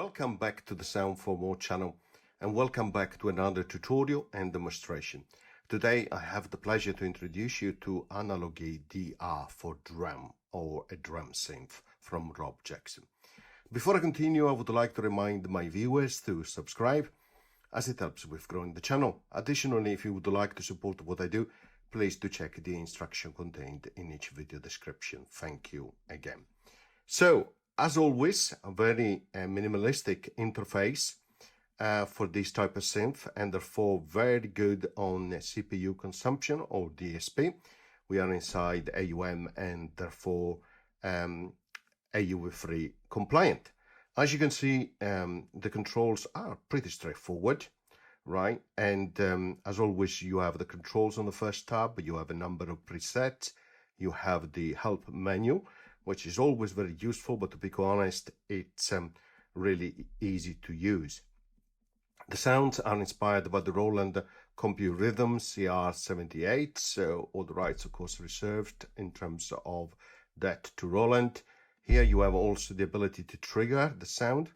Welcome back to the Sound for More channel, and welcome back to another tutorial and demonstration. Today I have the pleasure to introduce you to ANALOGyDR for drum, or a drum synth from Rob Jackson. Before I continue, I would like to remind my viewers to subscribe, as it helps with growing the channel. Additionally, if you would like to support what I do, please do check the instruction contained in each video description. Thank you again. So, as always, a very minimalistic interface for this type of synth, and therefore very good on CPU consumption or DSP. We are inside AUM and therefore AUv3 compliant. As you can see, the controls are pretty straightforward, right? And as always, you have the controls on the first tab, you have a number of presets, you have the help menu, which is always very useful, but to be honest, it's really easy to use. The sounds are inspired by the Roland Compute Rhythm CR78, so all the rights, of course, reserved in terms of that to Roland. Here you have also the ability to trigger the sound,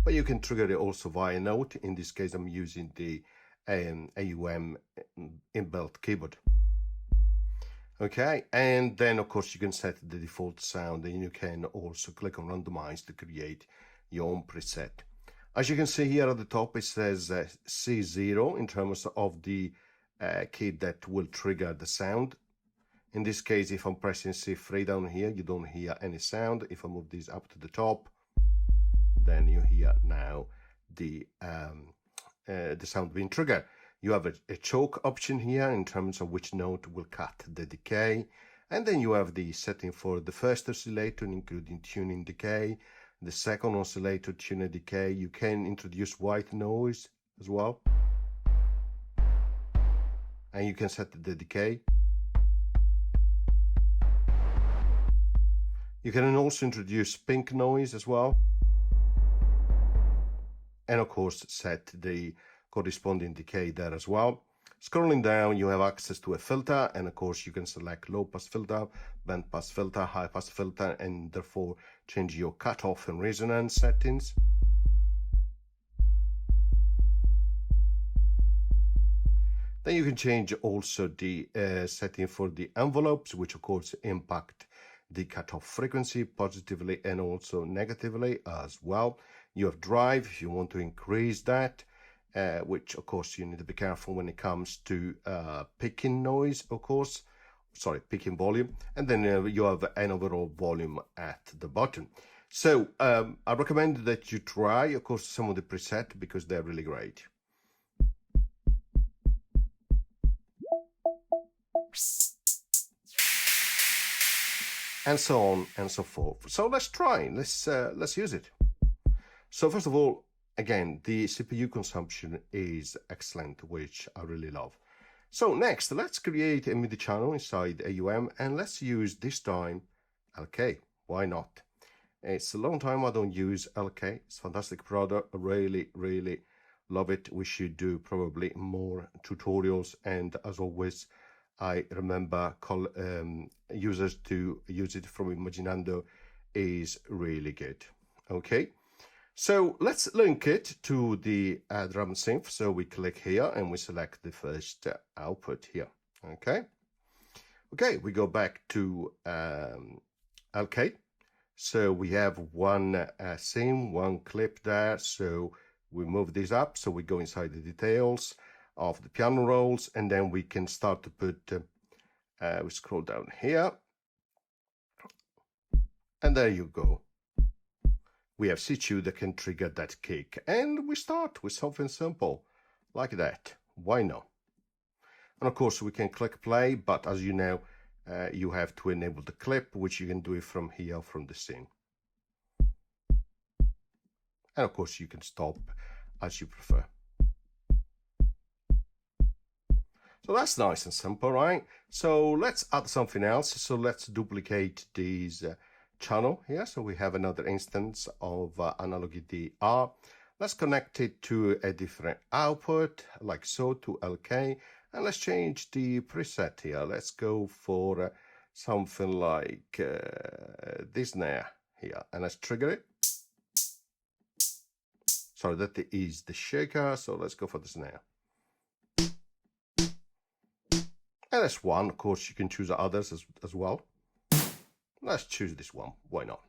but you can trigger it also via note. In this case, I'm using the AUM inbuilt keyboard. Okay, and then of course you can set the default sound, and you can also click on randomize to create your own preset. As you can see here at the top, it says C0 in terms of the key that will trigger the sound. In this case, if I'm pressing C3 down here, you don't hear any sound. If I move this up to the top, then you hear now the sound being triggered. You have a choke option here in terms of which note will cut the decay. And then you have the setting for the first oscillator, including tuning decay, the second oscillator, tuner decay. You can introduce white noise as well. And you can set the decay. You can also introduce pink noise as well. And of course, set the corresponding decay there as well. Scrolling down, you have access to a filter, and of course you can select low pass filter, band pass filter, high pass filter, and therefore change your cutoff and resonance settings. Then you can change also the setting for the envelopes, which of course impact the cutoff frequency positively and also negatively as well. You have drive if you want to increase that, which of course you need to be careful when it comes to picking noise, of course, sorry, picking volume. And then you have an overall volume at the bottom. So I recommend that you try, of course, some of the presets because they're really great. And so on and so forth. So let's try, let's use it. So first of all, again, the CPU consumption is excellent, which I really love. So next, let's create a MIDI channel inside AUM, and let's use this time LK. Why not? It's a long time I don't use LK. It's a fantastic product. I really, really love it. We should do probably more tutorials, and as always, I remember users to use it from Imaginando is really good. Okay. So let's link it to the drum synth. So we click here and we select the first output here. Okay. Okay, we go back to LK. So we have one scene, one clip there. So we move this up. So we go inside the details of the piano rolls, and then we can start to put, we scroll down here. And there you go. We have C2 that can trigger that kick, and we start with something simple like that. Why not? And of course we can click play, but as you know, you have to enable the clip, which you can do it from here, from the scene. And of course you can stop as you prefer. So that's nice and simple, right? So let's add something else. So let's duplicate these channel here. So we have another instance of ANALOGyDR. Let's connect it to a different output, like so, to LK. And let's change the preset here. Let's go for something like this snare here. And let's trigger it. sorry, that is the shaker. So let's go for the snare. And that's one. Of course, you can choose others as well. Let's choose this one. Why not?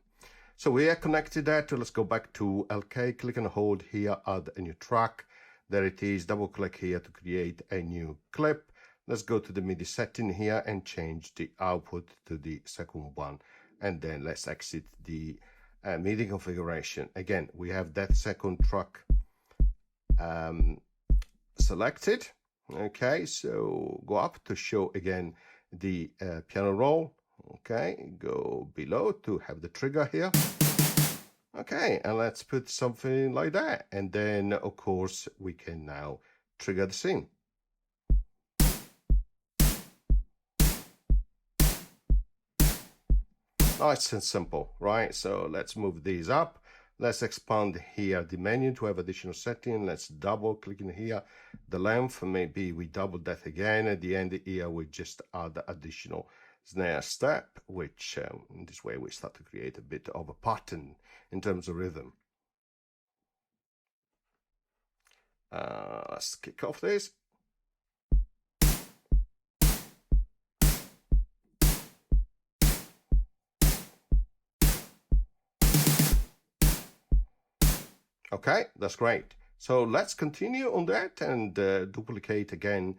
So we are connected that. Let's go back to LK. Click and hold here, add a new track. There it is. Double click here to create a new clip. Let's go to the MIDI setting here and change the output to the second one. And then let's exit the MIDI configuration. Again, we have that second track selected. Okay, so go up to show again the piano roll. Okay, go below to have the trigger here. Okay, and let's put something like that. And then, of course, we can now trigger the scene. Nice and simple, right? So let's move these up. Let's expand here the menu to have additional setting. Let's double click in here. The length, maybe we double that again. At the end here, we just add additional snare step, which in this way we start to create a bit of a pattern in terms of rhythm. Let's kick off this. Okay, that's great. So let's continue on that and duplicate again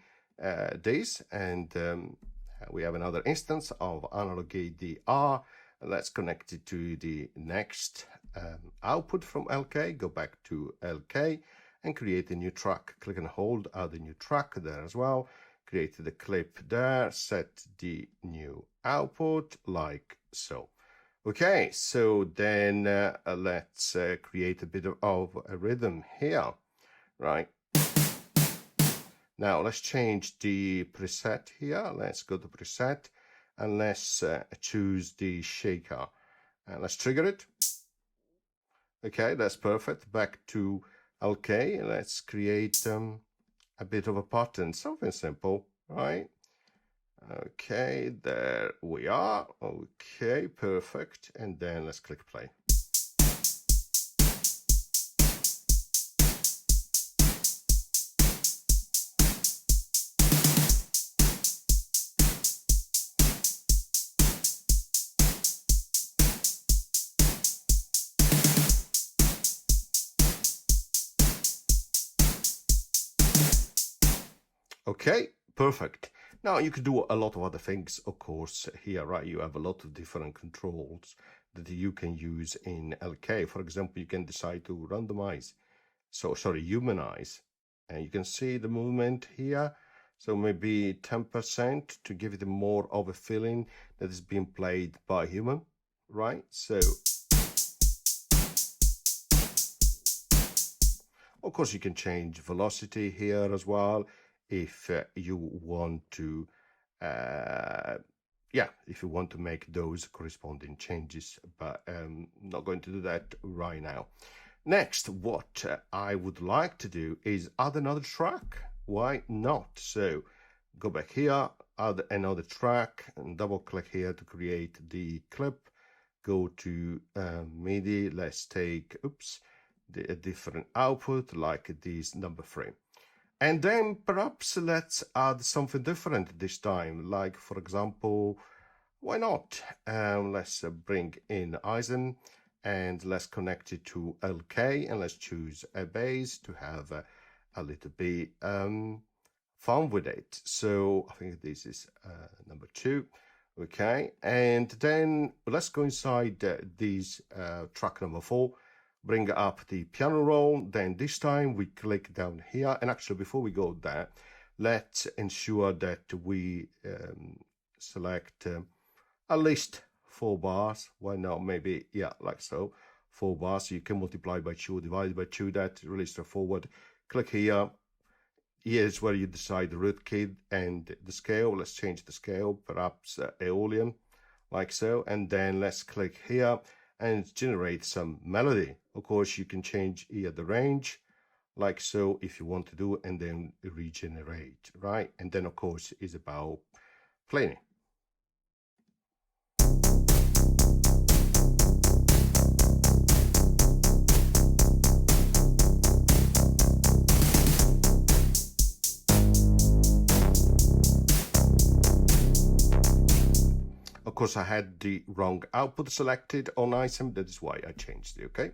this, and we have another instance of ANALOGyDR. Let's connect it to the next output from LK. Go back to LK and create a new track. Click and hold, add a new track there as well. Create the clip there, set the new output like so. Okay, so then let's create a bit of a rhythm here, right? Now let's change the preset here. Let's go to preset and let's choose the shaker. And let's trigger it. Okay, that's perfect. Back to LK. Let's create a bit of a pattern, something simple, right? Okay, there we are. Okay, perfect. And then let's click play. Okay, perfect. Now you can do a lot of other things, of course, here, right? You have a lot of different controls that you can use in LK. For example, you can decide to randomize, humanize, and you can see the movement here. So maybe 10% to give it more of a feeling that is being played by human, right? So, of course, you can change velocity here as well, if you want to if you want to make those corresponding changes, but I'm not going to do that right now. Next, what I would like to do is add another track. Why not? So go back here, add another track, and double click here to create the clip. Go to MIDI. Let's take a different output like this, number 3. And then perhaps let's add something different this time, like, for example, why not? Let's bring in Eisen and let's connect it to LK and let's choose a bass to have a little bit fun with it. So I think this is number 2. Okay, and then let's go inside this track number 4. Bring up the piano roll, then this time we click down here, and actually before we go there, let's ensure that we select at least 4 bars. Why not? Maybe, yeah, like so, 4 bars. You can multiply by 2, divide by 2, that really straightforward. Click here. Here's where you decide the root key and the scale. Let's change the scale, perhaps Aeolian, like so, and then let's click here and generate some melody. Of course, you can change here the range, like so, if you want to do, and then regenerate, right? And then, of course, it's about playing. course, I had the wrong output selected on ISM. That is why I changed it, okay?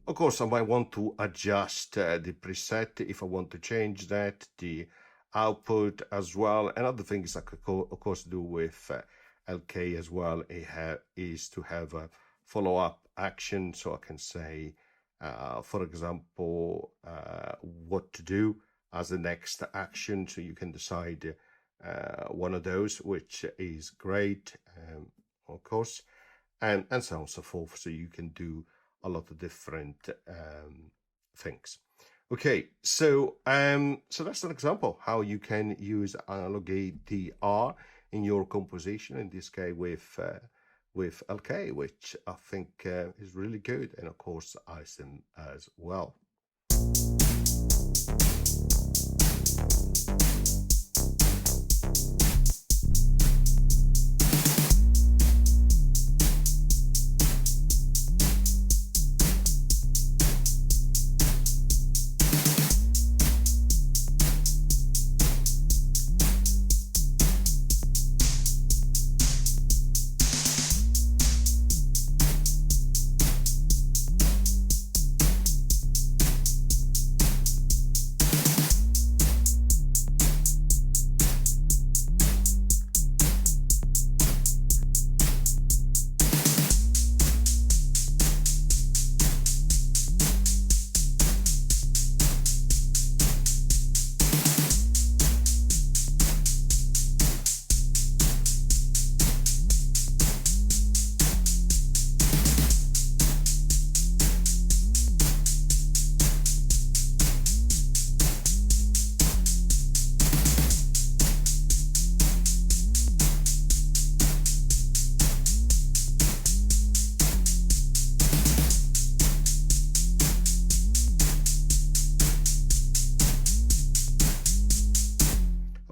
Of course, I might want to adjust the preset if I want to change that, the output as well. Another thing I could, of course, do with LK as well is to have a follow-up action. So I can say, for example, what to do as the next action. So you can decide one of those, which is great, of course, and so on and so forth. So you can do a lot of different things. Okay, so so that's an example how you can use ANALOGyDR in your composition, in this case with LK, which I think is really good, and of course ISM as well.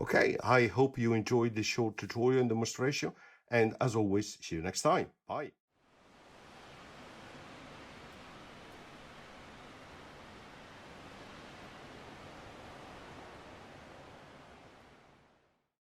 Okay, I hope you enjoyed this short tutorial and demonstration, and as always, see you next time. Bye.